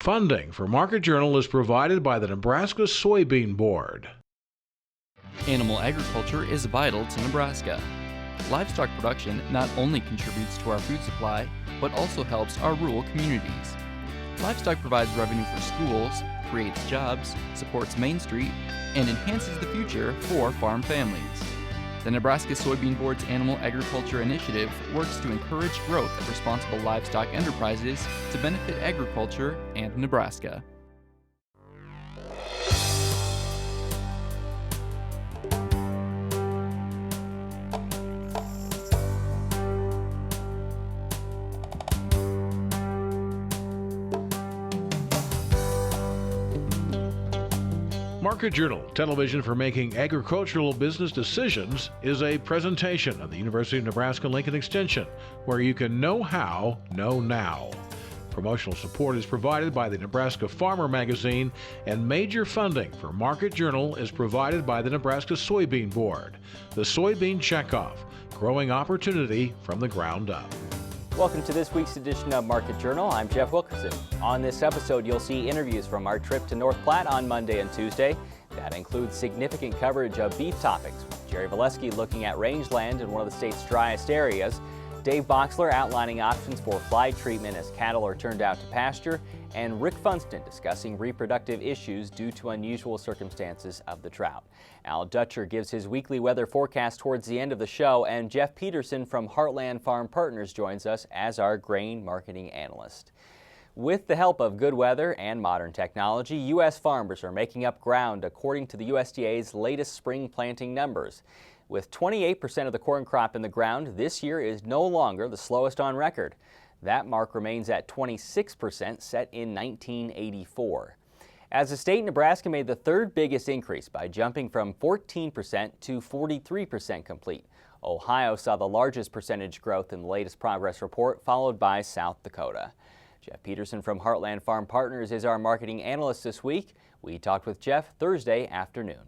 Funding for Market Journal is provided by the Nebraska Soybean Board. Animal agriculture is vital to Nebraska. Livestock production not only contributes to our food supply, but also helps our rural communities. Livestock provides revenue for schools, creates jobs, supports Main Street, and enhances the future for farm families. The Nebraska Soybean Board's Animal Agriculture Initiative works to encourage growth of responsible livestock enterprises to benefit agriculture and Nebraska. Market Journal, television for making agricultural business decisions, is a presentation of the University of Nebraska-Lincoln Extension, where you can know how, know now. Promotional support is provided by the Nebraska Farmer magazine, and major funding for Market Journal is provided by the Nebraska Soybean Board. The Soybean Checkoff, growing opportunity from the ground up. Welcome to this week's edition of Market Journal. I'm Jeff Wilkerson. On this episode, you'll see interviews from our trip to North Platte on Monday and Tuesday. That includes significant coverage of beef topics, with Jerry Volesky looking at rangeland in one of the state's driest areas, Dave Boxler outlining options for fly treatment as cattle are turned out to pasture, and Rick Funston discussing reproductive issues due to unusual circumstances of the drought. Al Dutcher gives his weekly weather forecast towards the end of the show, and Jeff Peterson from Heartland Farm Partners joins us as our grain marketing analyst. With the help of good weather and modern technology, U.S. farmers are making up ground according to the USDA's latest spring planting numbers. With 28% of the corn crop in the ground, this year is no longer the slowest on record. That mark remains at 26% set in 1984. As a state, Nebraska made the third biggest increase by jumping from 14% to 43% complete. Ohio saw the largest percentage growth in the latest progress report, followed by South Dakota. Jeff Peterson from Heartland Farm Partners is our marketing analyst this week. We talked with Jeff Thursday afternoon.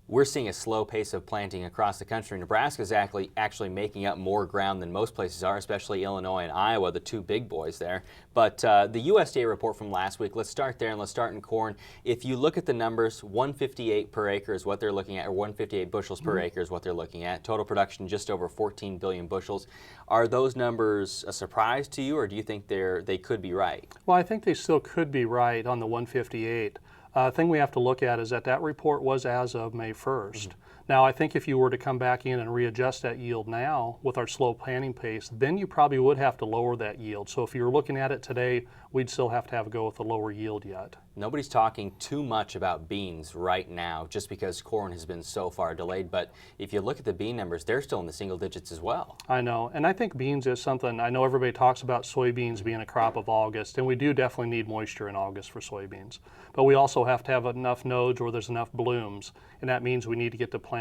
We're seeing a slow pace of planting across the country. Nebraska is actually making up more ground than most places are, especially Illinois and Iowa, the two big boys there. But the USDA report from last week, let's start there and let's start in corn. If you look at the numbers, 158 per acre is what they're looking at, or 158 bushels per acre is what they're looking at. Total production just over 14 billion bushels. Are those numbers a surprise to you, or do you think they could be right? Well, I think they still could be right on the 158. Thing we have to look at is that report was as of May 1st. Now, I think if you were to come back in and readjust that yield now with our slow planting pace, then you probably would have to lower that yield. So if you were looking at it today, we'd still have to have a go with a lower yield yet. Nobody's talking too much about beans right now just because corn has been so far delayed. But if you look at the bean numbers, they're still in the single digits as well. I know. And I think beans is something, I know everybody talks about soybeans being a crop of August, and we do definitely need moisture in August for soybeans. But we also have to have enough nodes where there's enough blooms, and that means we need to get the plant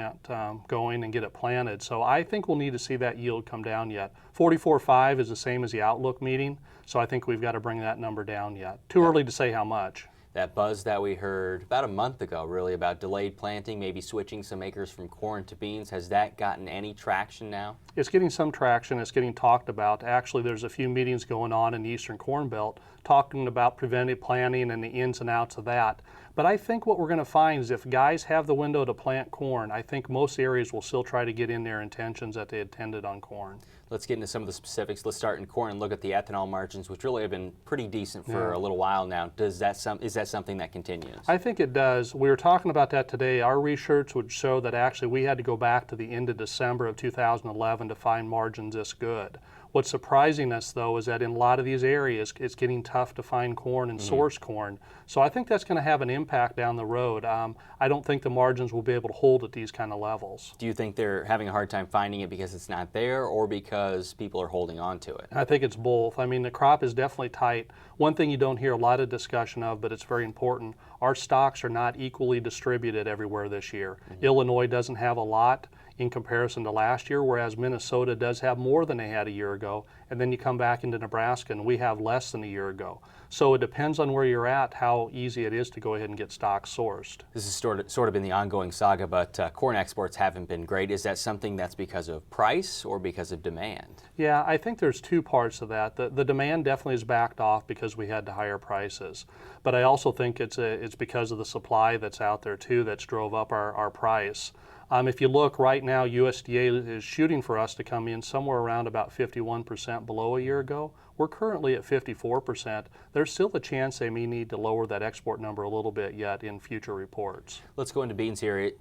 going and get it planted. So I think we'll need to see that yield come down yet. 44.5 is the same as the outlook meeting, so I think we've got to bring that number down yet. Too early to say how much. That buzz that we heard about a month ago, really, about delayed planting, maybe switching some acres from corn to beans, has that gotten any traction now? It's getting some traction. It's getting talked about. Actually, there's a few meetings going on in the Eastern Corn Belt talking about preventive planting and the ins and outs of that. But I think what we're going to find is if guys have the window to plant corn, I think most areas will still try to get in their intentions that they intended on corn. Let's get into some of the specifics. Let's start in corn and look at the ethanol margins, which really have been pretty decent for a little while now. Is that something that continues? I think it does. We were talking about that today. Our research would show that actually we had to go back to the end of December of 2011 to find margins this good. What's surprising us, though, is that in a lot of these areas, it's getting tough to find corn and source corn. So I think that's going to have an impact down the road. I don't think the margins will be able to hold at these kind of levels. Do you think they're having a hard time finding it because it's not there or because people are holding on to it? I think it's both. I mean, the crop is definitely tight. One thing you don't hear a lot of discussion of, but it's very important, our stocks are not equally distributed everywhere this year. Illinois doesn't have a lot. in comparison to last year, whereas Minnesota does have more than they had a year ago, and then you come back into Nebraska and we have less than a year ago. So it depends on where you're at, how easy it is to go ahead and get stock sourced. This has sort of been the ongoing saga, but corn exports haven't been great. Is that something that's because of price or because of demand? Yeah, I think there's two parts of that. The demand definitely has backed off because we had to higher prices. But I also think it's because of the supply that's out there too that's drove up our price. If you look right now, USDA is shooting for us to come in somewhere around about 51% below a year ago. We're currently at 54%. There's still a chance they may need to lower that export number a little bit yet in future reports. Let's go into beans here.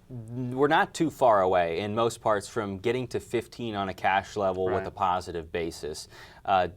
We're not too far away in most parts from getting to 15 on a cash level with a positive basis.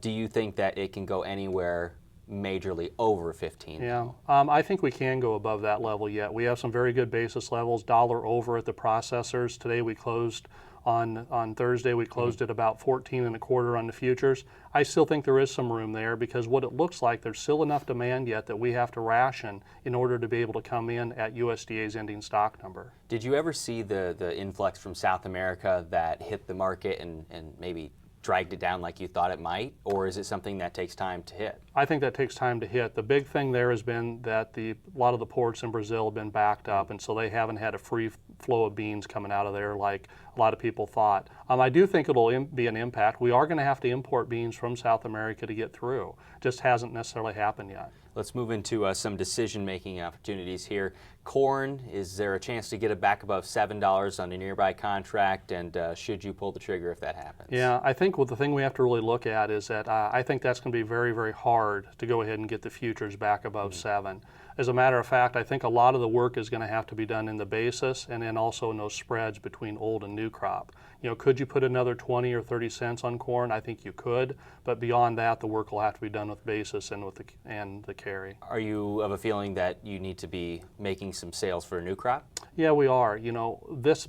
Do you think that it can go anywhere majorly over 15? Yeah, I think we can go above that level yet. We have some very good basis levels, dollar over at the processors. Today we closed on Thursday, we closed at about 14 1/4 on the futures. I still think there is some room there because what it looks like, there's still enough demand yet that we have to ration in order to be able to come in at USDA's ending stock number. Did you ever see the influx from South America that hit the market and maybe dragged it down like you thought it might, or is it something that takes time to hit? I think that takes time to hit. The big thing there has been that a lot of the ports in Brazil have been backed up, and so they haven't had a free flow of beans coming out of there like a lot of people thought. I do think it'll be an impact. We are going to have to import beans from South America to get through. Just hasn't necessarily happened yet. Let's move into some decision-making opportunities here. Corn, is there a chance to get it back above $7 on a nearby contract, and should you pull the trigger if that happens? Yeah, I think the thing we have to really look at is that I think that's going to be very, very hard to go ahead and get the futures back above 7. As a matter of fact, I think a lot of the work is going to have to be done in the basis and then also in those spreads between old and new crop. You know, could you put another 20 or 30 cents on corn? I think you could, but beyond that, the work will have to be done with basis and with the carry. Are you of a feeling that you need to be making some sales for a new crop? Yeah, we are. You know, this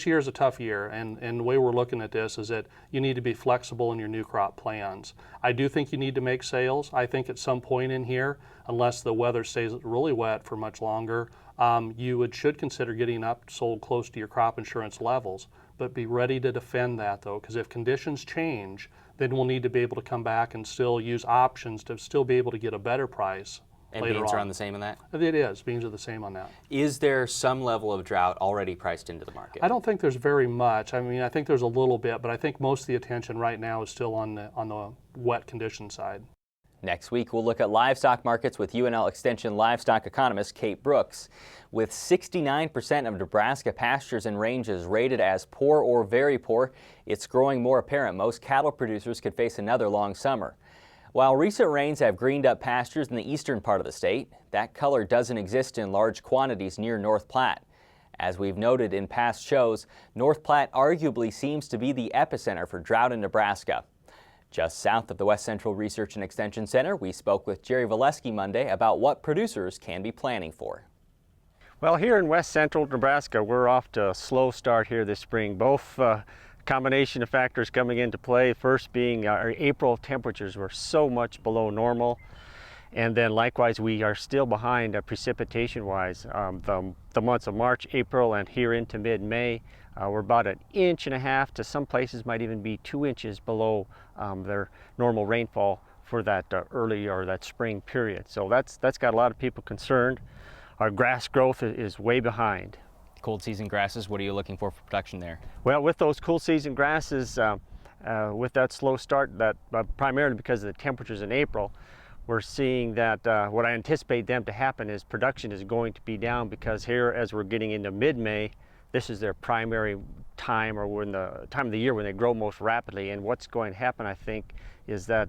year is a tough year, and the way we're looking at this is that you need to be flexible in your new crop plans. I do think you need to make sales. I think at some point in here, unless the weather stays really wet for much longer, you should consider getting sold close to your crop insurance levels. But be ready to defend that, though, because if conditions change, then we'll need to be able to come back and still use options to still be able to get a better price. And beans are on the same on that? It is. Beans are the same on that. Is there some level of drought already priced into the market? I don't think there's very much. I mean, I think there's a little bit, but I think most of the attention right now is still on the wet condition side. Next week, we'll look at livestock markets with UNL Extension livestock economist Kate Brooks. With 69% of Nebraska pastures and ranges rated as poor or very poor, it's growing more apparent most cattle producers could face another long summer. While recent rains have greened up pastures in the eastern part of the state, that color doesn't exist in large quantities near North Platte. As we've noted in past shows, North Platte arguably seems to be the epicenter for drought in Nebraska. Just south of the West Central Research and Extension Center, we spoke with Jerry Volesky Monday about what producers can be planning for. Well, here in West Central Nebraska, we're off to a slow start here this spring. Both combination of factors coming into play. First being our April temperatures were so much below normal. And then likewise, we are still behind precipitation-wise. The months of March, April, and here into mid-May, we're about 1.5 inches to some places might even be 2 inches below their normal rainfall for that early or that spring period. So that's got a lot of people concerned. Our grass growth is way behind. Cold season grasses, what are you looking for production there? Well, with those cool season grasses, with that slow start, that primarily because of the temperatures in April, we're seeing that what I anticipate them to happen is production is going to be down because here, as we're getting into mid-May, this is their primary time or when the time of the year when they grow most rapidly. And what's going to happen, I think, is that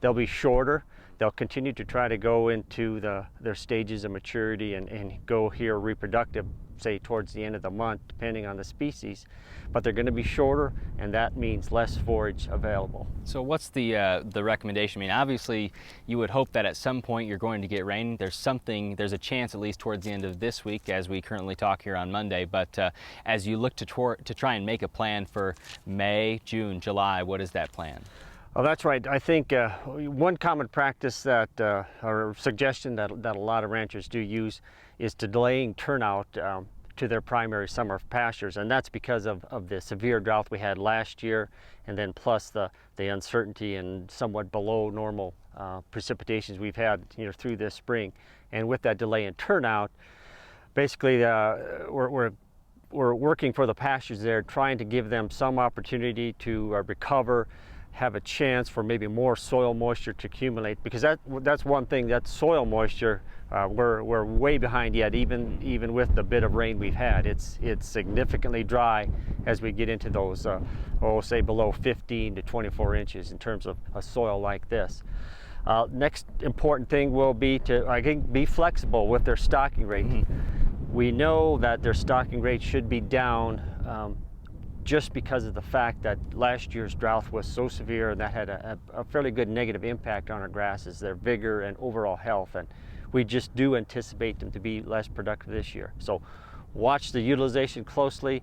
they'll be shorter. They'll continue to try to go into their stages of maturity and go here reproductive, say towards the end of the month, depending on the species. But they're going to be shorter, and that means less forage available. So what's the recommendation? I mean, obviously, you would hope that at some point you're going to get rain. There's a chance at least towards the end of this week as we currently talk here on Monday. But as you look to try and make a plan for May, June, July, what is that plan? Oh, that's right. I think one common practice that, or suggestion that a lot of ranchers do use is to delaying turnout to their primary summer pastures, and that's because of the severe drought we had last year, and then plus the uncertainty and somewhat below normal precipitations we've had through this spring. And with that delay in turnout, basically we're working for the pastures there, trying to give them some opportunity to recover, have a chance for maybe more soil moisture to accumulate, because that's one thing, that soil moisture, we're way behind yet, even with the bit of rain we've had. It's significantly dry as we get into those, say below 15 to 24 inches in terms of a soil like this. Next important thing will be to, I think, be flexible with their stocking rate. We know that their stocking rate should be down just because of the fact that last year's drought was so severe, and that had a fairly good negative impact on our grasses, their vigor and overall health, and we just do anticipate them to be less productive this year. So watch the utilization closely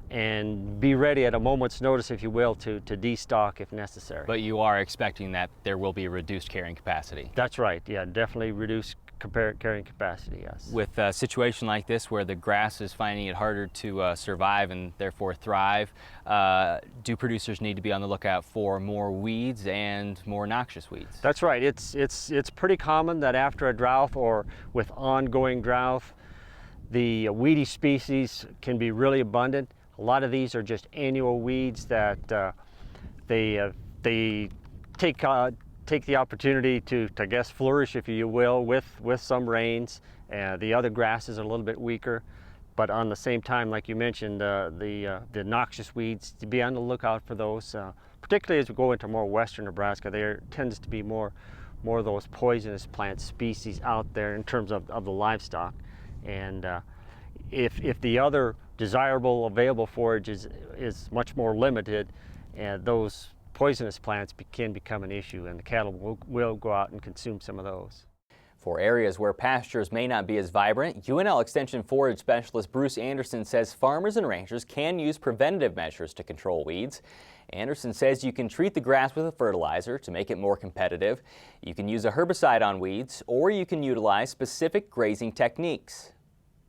and be ready at a moment's notice, if you will, to destock if necessary. But you are expecting that there will be a reduced carrying capacity? That's right, yeah, definitely reduced carrying capacity, yes. With a situation like this where the grass is finding it harder to survive and therefore thrive, do producers need to be on the lookout for more weeds and more noxious weeds? That's right. It's pretty common that after a drought or with ongoing drought, the weedy species can be really abundant. A lot of these are just annual weeds that they take the opportunity to, I guess, flourish, if you will, with some rains. The other grasses are a little bit weaker, but on the same time, like you mentioned, the noxious weeds, to be on the lookout for those, particularly as we go into more western Nebraska. There tends to be more of those poisonous plant species out there in terms of the livestock. And if the other desirable available forage is much more limited, and those poisonous plants can become an issue, and the cattle will go out and consume some of those. For areas where pastures may not be as vibrant, UNL Extension forage specialist Bruce Anderson says farmers and ranchers can use preventative measures to control weeds. Anderson says you can treat the grass with a fertilizer to make it more competitive. You can use a herbicide on weeds, or you can utilize specific grazing techniques.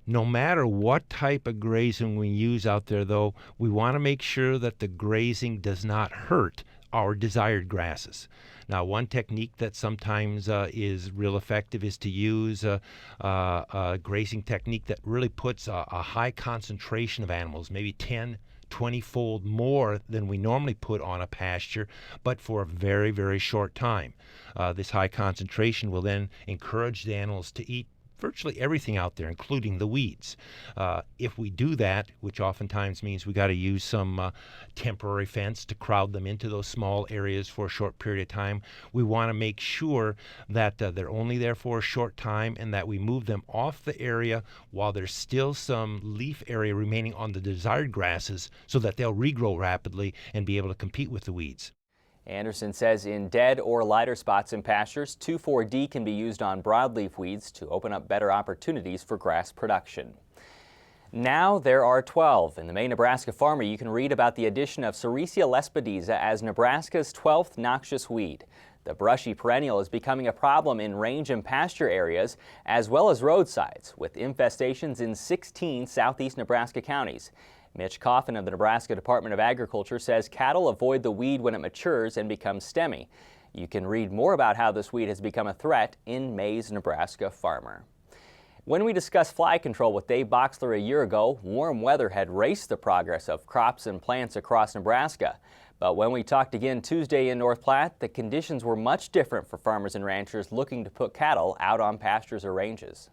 No matter what type of grazing we use out there, though, we want to make sure that the grazing does not hurt our desired grasses. Now, one technique that sometimes is real effective is to use a grazing technique that really puts a high concentration of animals, maybe 10, 20-fold more than we normally put on a pasture, but for a very, very short time. This high concentration will then encourage the animals to eat virtually everything out there, including the weeds. If we do that, which oftentimes means we got to use some temporary fence to crowd them into those small areas for a short period of time, we want to make sure that they're only there for a short time and that we move them off the area while there's still some leaf area remaining on the desired grasses so that they'll regrow rapidly and be able to compete with the weeds. Anderson says in dead or lighter spots in pastures, 2,4-D can be used on broadleaf weeds to open up better opportunities for grass production. Now there are 12. In the May Nebraska Farmer, you can read about the addition of Sericea lespedeza as Nebraska's 12th noxious weed. The brushy perennial is becoming a problem in range and pasture areas as well as roadsides, with infestations in 16 southeast Nebraska counties. Mitch Coffin of the Nebraska Department of Agriculture says cattle avoid the weed when it matures and becomes stemmy. You can read more about how this weed has become a threat in May's Nebraska Farmer. When we discussed fly control with Dave Boxler a year ago, warm weather had raced the progress of crops and plants across Nebraska. But when we talked again Tuesday in North Platte, the conditions were much different for farmers and ranchers looking to put cattle out on pastures or ranges.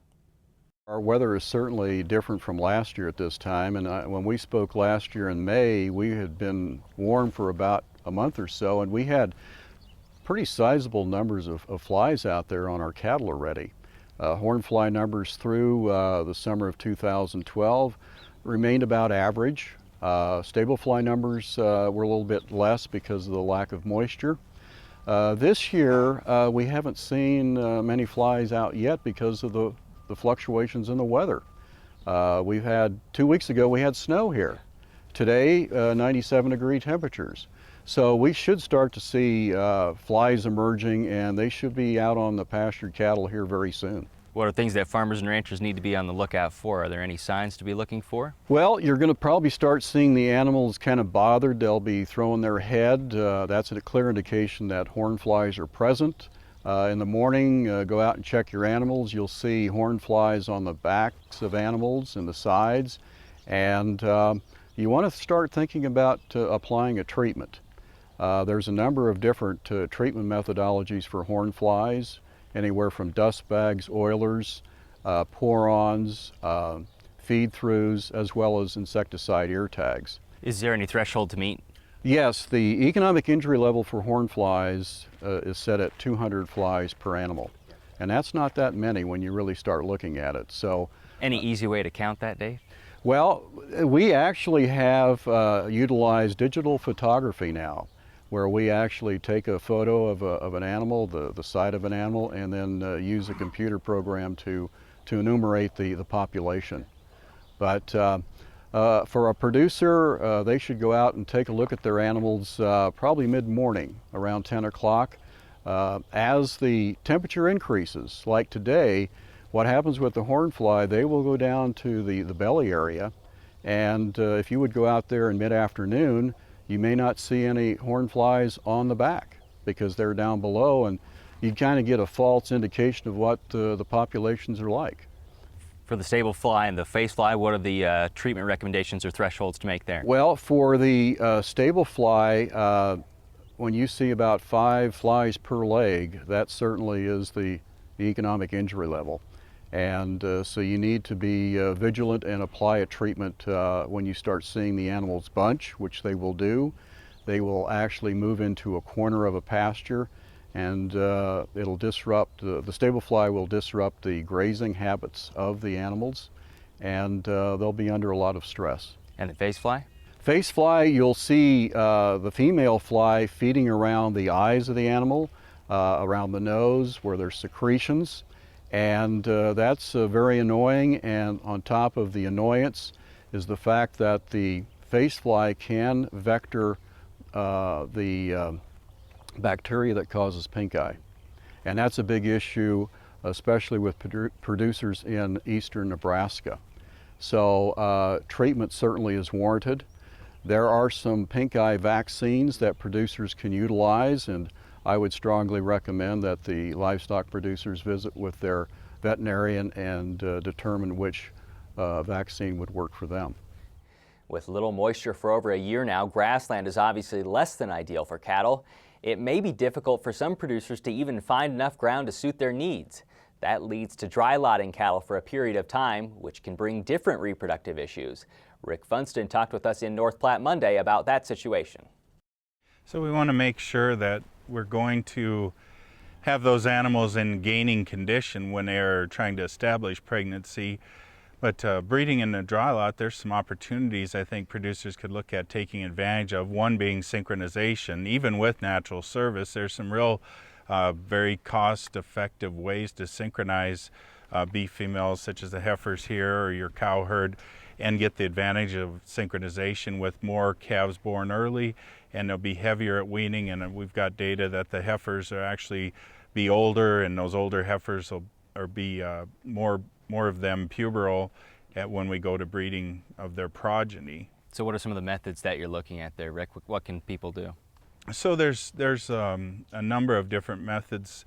Our weather is certainly different from last year at this time, and when we spoke last year in May, we had been warm for about a month or so, and we had pretty sizable numbers of flies out there on our cattle already. Horn fly numbers through the summer of 2012 remained about average. Stable fly numbers were a little bit less because of the lack of moisture. This year, we haven't seen many flies out yet because of the fluctuations in the weather. We've had 2 weeks ago we had snow here. Today 97-degree temperatures. So we should start to see flies emerging, and they should be out on the pastured cattle here very soon. What are things that farmers and ranchers need to be on the lookout for? Are there any signs to be looking for? Well, you're going to probably start seeing the animals kind of bothered. They'll be throwing their head. That's a clear indication that horn flies are present. In the morning, go out and check your animals. You'll see horn flies on the backs of animals and the sides. And you want to start thinking about applying a treatment. There's a number of different treatment methodologies for horn flies, anywhere from dust bags, oilers, pour-ons, feed-throughs, as well as insecticide ear tags. Is there any threshold to meet? Yes, the economic injury level for horn flies is set at 200 flies per animal. And that's not that many when you really start looking at it. So, Any easy way to count that, Dave? well, we actually have utilized digital photography now, where we actually take a photo of an animal, the side of an animal, and then use a computer program to enumerate the population. But for a producer, they should go out and take a look at their animals probably mid-morning, around 10 o'clock. As the temperature increases, like today, what happens with the horn fly, they will go down to the belly area, and if you would go out there in mid-afternoon, you may not see any horn flies on the back because they're down below, and you kind of get a false indication of what the populations are like. For the stable fly and the face fly, what are the treatment recommendations or thresholds to make there? Well, for the stable fly, when you see about 5 flies per leg, that certainly is the economic injury level. And so you need to be vigilant and apply a treatment when you start seeing the animals bunch, which they will do. They will actually move into a corner of a pasture, and it'll disrupt, the stable fly will disrupt the grazing habits of the animals, and they'll be under a lot of stress. And the face fly? Face fly, you'll see the female fly feeding around the eyes of the animal, around the nose where there's secretions. And that's very annoying, and on top of the annoyance is the fact that the face fly can vector the bacteria that causes pink eye. And that's a big issue, especially with producers in eastern Nebraska. So treatment certainly is warranted. There are some pink eye vaccines that producers can utilize, and I would strongly recommend that the livestock producers visit with their veterinarian and determine which vaccine would work for them. With little moisture for over a year now, grassland is obviously less than ideal for cattle. It may be difficult for some producers to even find enough ground to suit their needs. That leads to dry lotting cattle for a period of time, which can bring different reproductive issues. Rick Funston talked with us in North Platte Monday about that situation. So we want to make sure that we're going to have those animals in gaining condition when they're trying to establish pregnancy. But breeding in the dry lot, there's some opportunities I think producers could look at taking advantage of. One being synchronization. Even with natural service, there's some real very cost-effective ways to synchronize beef females, such as the heifers here or your cow herd, and get the advantage of synchronization with more calves born early, and they'll be heavier at weaning. And we've got data that the heifers will actually be older, and those older heifers will be more of them puberal when we go to breeding of their progeny. So what are some of the methods that you're looking at there, Rick? What can people do? So there's a number of different methods,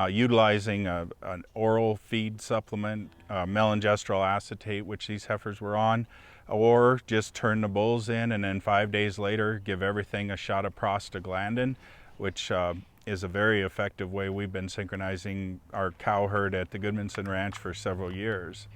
utilizing an oral feed supplement, melangestrol acetate, which these heifers were on, or just turn the bulls in and then 5 days later give everything a shot of prostaglandin, which is a very effective way. We've been synchronizing our cow herd at the Goodmanson Ranch for several years.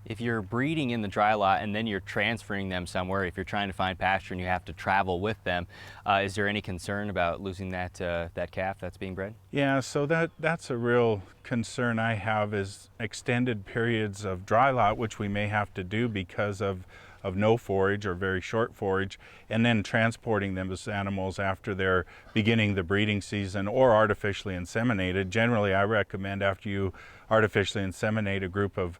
If you're breeding in the dry lot and then you're transferring them somewhere, if you're trying to find pasture and you have to travel with them, is there any concern about losing that calf that's being bred? Yeah, so that's a real concern I have, is extended periods of dry lot, which we may have to do because of no forage or very short forage, and then transporting them as animals after they're beginning the breeding season or artificially inseminated. Generally, I recommend after you artificially inseminate a group of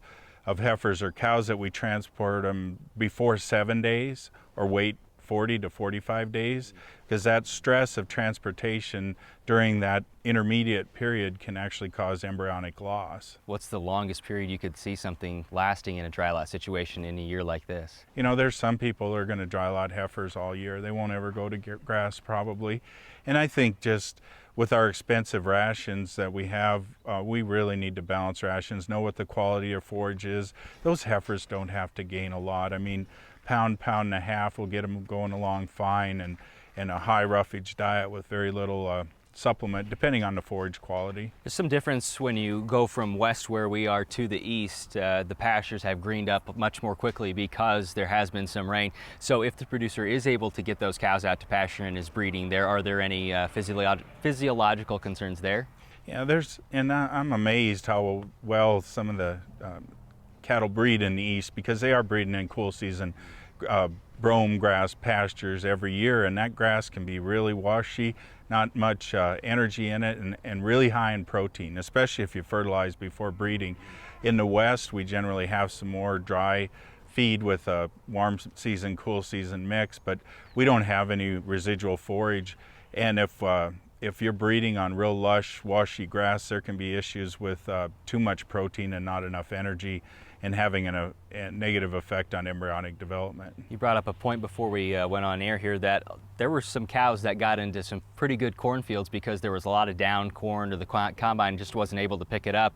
heifers or cows that we transport them before 7 days or wait 40 to 45 days, because that stress of transportation during that intermediate period can actually cause embryonic loss. What's the longest period you could see something lasting in a dry lot situation in a year like this? You know, there's some people who are going to dry lot heifers all year. They won't ever go to grass probably. And I think just with our expensive rations that we have, we really need to balance rations, know what the quality of forage is. Those heifers don't have to gain a lot. I mean, pound and a half will get them going along fine, and a high roughage diet with very little supplement, depending on the forage quality. There's some difference when you go from west where we are to the east. The pastures have greened up much more quickly because there has been some rain. So if the producer is able to get those cows out to pasture and is breeding, are there any physiological concerns there? Yeah, I'm amazed how well some of the cattle breed in the east, because they are breeding in cool season brome grass pastures every year, and that grass can be really washy, not much energy in it, and really high in protein, especially if you fertilize before breeding. In the west, we generally have some more dry feed with a warm season, cool season mix, but we don't have any residual forage. And if you're breeding on real lush, washy grass, there can be issues with too much protein and not enough energy, and having a negative effect on embryonic development. You brought up a point before we went on air here that there were some cows that got into some pretty good cornfields because there was a lot of down corn, or the combine just wasn't able to pick it up.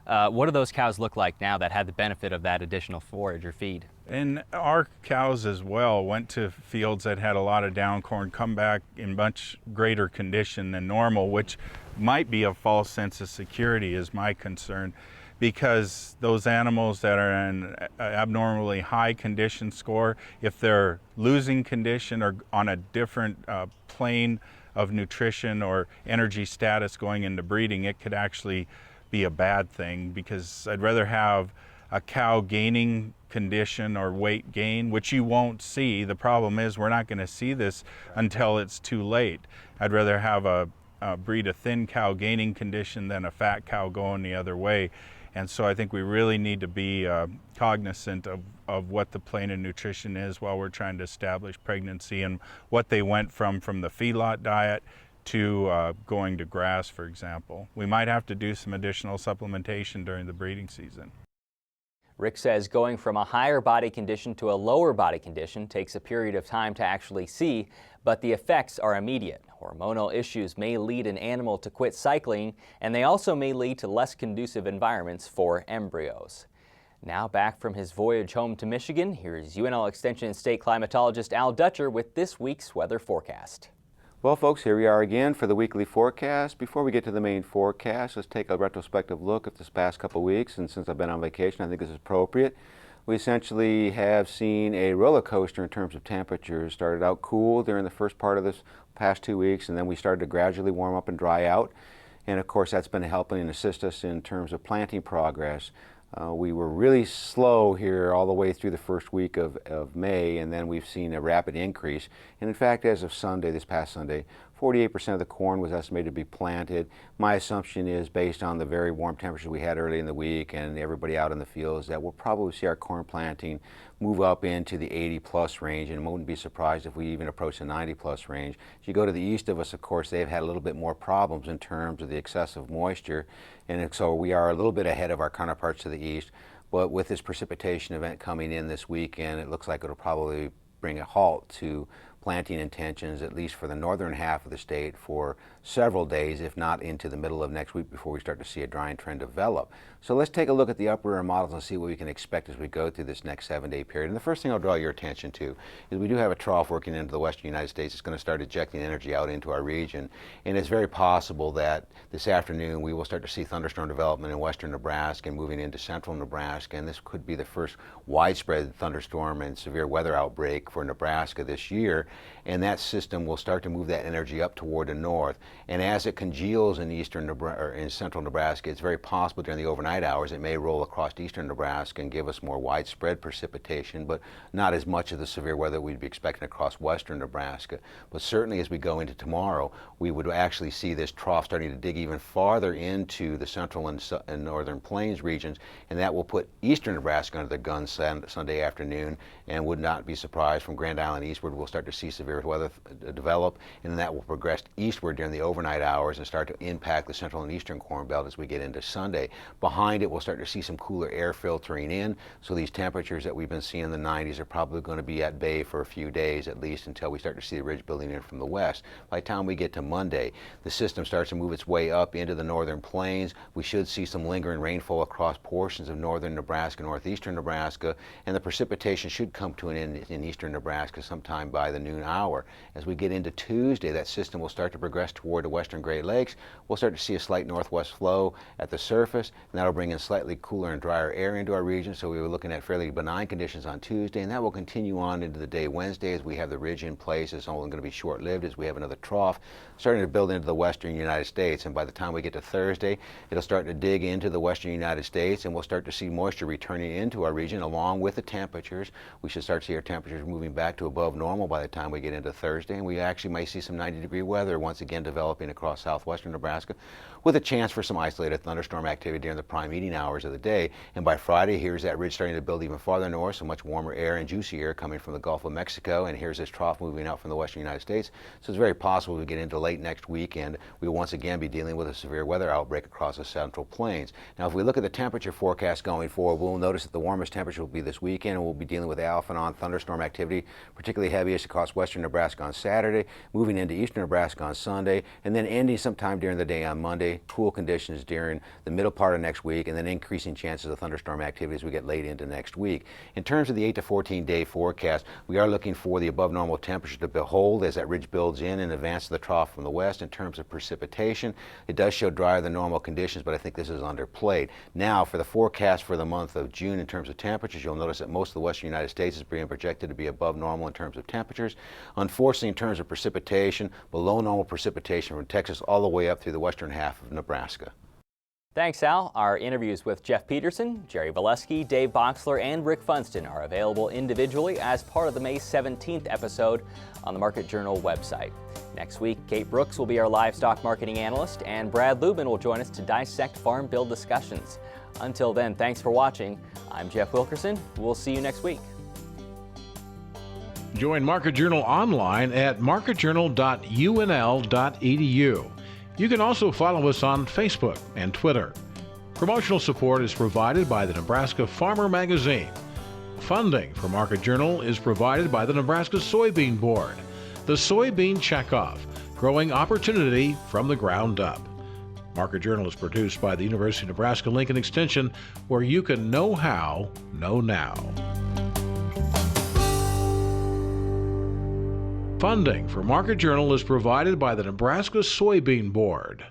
What do those cows look like now that had the benefit of that additional forage or feed? And our cows as well went to fields that had a lot of down corn, come back in much greater condition than normal, which might be a false sense of security, is my concern. Because those animals that are in an abnormally high condition score, if they're losing condition or on a different plane of nutrition or energy status going into breeding, it could actually be a bad thing, because I'd rather have a cow gaining condition or weight gain, which you won't see. The problem is we're not going to see this until it's too late. I'd rather have breed a thin cow gaining condition than a fat cow going the other way. And so I think we really need to be cognizant of what the plane of nutrition is while we're trying to establish pregnancy, and what they went from the feedlot diet to going to grass, for example. We might have to do some additional supplementation during the breeding season. Rick says going from a higher body condition to a lower body condition takes a period of time to actually see, but the effects are immediate. Hormonal issues may lead an animal to quit cycling, and they also may lead to less conducive environments for embryos. Now back from his voyage home to Michigan, here's UNL Extension state climatologist Al Dutcher with this week's weather forecast. Well, folks, here we are again for the weekly forecast. Before we get to the main forecast, let's take a retrospective look at this past couple weeks. And since I've been on vacation, I think this is appropriate. We essentially have seen a roller coaster in terms of temperatures. Started out cool during the first part of this past 2 weeks, and then we started to gradually warm up and dry out. And of course, that's been helping and assist us in terms of planting progress. We were really slow here all the way through the first week of May, and then we've seen a rapid increase. And in fact, as of Sunday, this past Sunday, 48% of the corn was estimated to be planted. My assumption is, based on the very warm temperatures we had early in the week and everybody out in the fields, that we'll probably see our corn planting move up into the 80+ range, and wouldn't be surprised if we even approach the 90+ range. As you go to the east of us, of course, they've had a little bit more problems in terms of the excessive moisture, and so we are a little bit ahead of our counterparts to the east. But with this precipitation event coming in this weekend, it looks like it'll probably bring a halt to planting intentions, at least for the northern half of the state, for several days, if not into the middle of next week, before we start to see a drying trend develop. So let's take a look at the upper models and see what we can expect as we go through this next 7-day period. And the first thing I'll draw your attention to is we do have a trough working into the western United States. It's going to start ejecting energy out into our region, and it's very possible that this afternoon we will start to see thunderstorm development in western Nebraska and moving into central Nebraska, and this could be the first widespread thunderstorm and severe weather outbreak for Nebraska this year. And that system will start to move that energy up toward the north. and as it congeals in in central Nebraska, it's very possible during the overnight hours it may roll across eastern Nebraska and give us more widespread precipitation, but not as much of the severe weather we'd be expecting across western Nebraska. But certainly as we go into tomorrow, we would actually see this trough starting to dig even farther into the central and northern plains regions, and that will put eastern Nebraska under the gun Sunday afternoon, and would not be surprised from Grand Island eastward we'll start to see severe weather develop, and then that will progress eastward during the overnight hours and start to impact the central and eastern corn belt as we get into Sunday. Behind it, we'll start to see some cooler air filtering in, so these temperatures that we've been seeing in the 90s are probably going to be at bay for a few days at least until we start to see the ridge building in from the west. By the time we get to Monday, the system starts to move its way up into the northern plains. We should see some lingering rainfall across portions of northern Nebraska, northeastern Nebraska, and the precipitation should come to an end in eastern Nebraska sometime by the noon hour. As we get into Tuesday, that system will start to progress toward the western Great Lakes. We'll start to see a slight northwest flow at the surface, and that'll bring in slightly cooler and drier air into our region, so we were looking at fairly benign conditions on Tuesday, and that will continue on into the day Wednesday as we have the ridge in place. It's only going to be short-lived as we have another trough starting to build into the western United States, and by the time we get to Thursday, it'll start to dig into the western United States, and we'll start to see moisture returning into our region along with the temperatures. We should start to see our temperatures moving back to above normal by the time we get into Thursday, and we actually might see some 90-degree weather once again developing across southwestern Nebraska, with a chance for some isolated thunderstorm activity during the prime eating hours of the day. And by Friday, here's that ridge starting to build even farther north, so much warmer air and juicy air coming from the Gulf of Mexico, and here's this trough moving out from the western United States. So it's very possible we get into late next weekend, we will once again be dealing with a severe weather outbreak across the central plains. Now, if we look at the temperature forecast going forward, we'll notice that the warmest temperature will be this weekend, and we'll be dealing with off and on thunderstorm activity, particularly heaviest across western Nebraska on Saturday, moving into eastern Nebraska on Sunday, and then ending sometime during the day on Monday. Cool conditions during the middle part of next week, and then increasing chances of thunderstorm activity as we get late into next week. In terms of the 8 to 14 day forecast, we are looking for the above normal temperature to behold as that ridge builds in advance of the trough from the west. In terms of precipitation, it does show drier than normal conditions, but I think this is underplayed. Now, for the forecast for the month of June in terms of temperatures, you'll notice that most of the western United States is being projected to be above normal in terms of temperatures. Unfortunately, in terms of precipitation, below normal precipitation from Texas all the way up through the western half of Nebraska. Thanks, Al. Our interviews with Jeff Peterson, Jerry Volesky, Dave Boxler, and Rick Funston are available individually as part of the May 17th episode on the Market Journal website. Next week, Kate Brooks will be our livestock marketing analyst, and Brad Lubin will join us to dissect farm bill discussions. Until then, thanks for watching. I'm Jeff Wilkerson. We'll see you next week. Join Market Journal online at marketjournal.unl.edu. You can also follow us on Facebook and Twitter. Promotional support is provided by the Nebraska Farmer Magazine. Funding for Market Journal is provided by the Nebraska Soybean Board. The Soybean Checkoff, growing opportunity from the ground up. Market Journal is produced by the University of Nebraska-Lincoln Extension, where you can know how, know now. Funding for Market Journal is provided by the Nebraska Soybean Board.